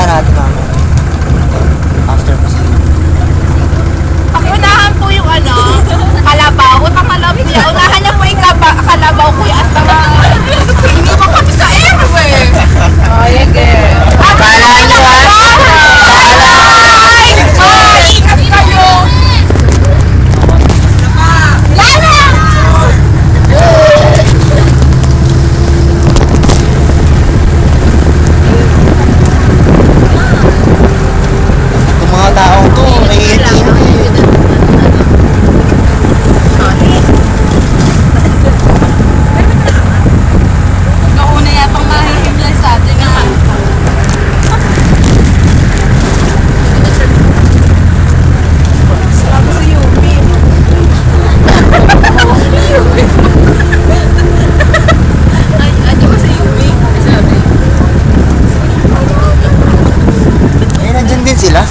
natin mama. After museum. Unahan po yung ano, kalabaw. Utang kalabaw niya. Unahan lang po yung kalabaw kuya at tama. Hindi mo kasi sa everywhere. Oh, yage. Kala nyo Ay! Ingat kayo! Lala! Itong mga taong to, naiitin eh. Nauna yatang mahihimlay sa atin ah. Sabi si Yumi. Ay, ano ba si Yumi? Sabi. Eh, nandyan din sila.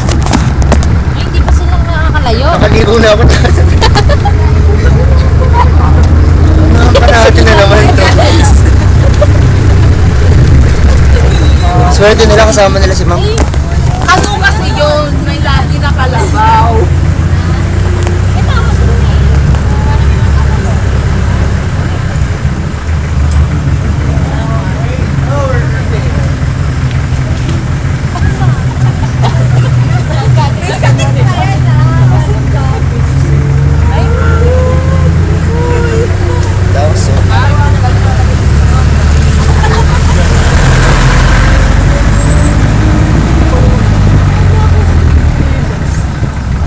Ay, hindi pa silang nakakalayo. Nakaligo na ako. Panahon na naman ito. Swerte nila kasama nila si ma'am. Ano kasi yun? May lagi na kalabaw. Daw, so.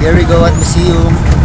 Here we go at museum.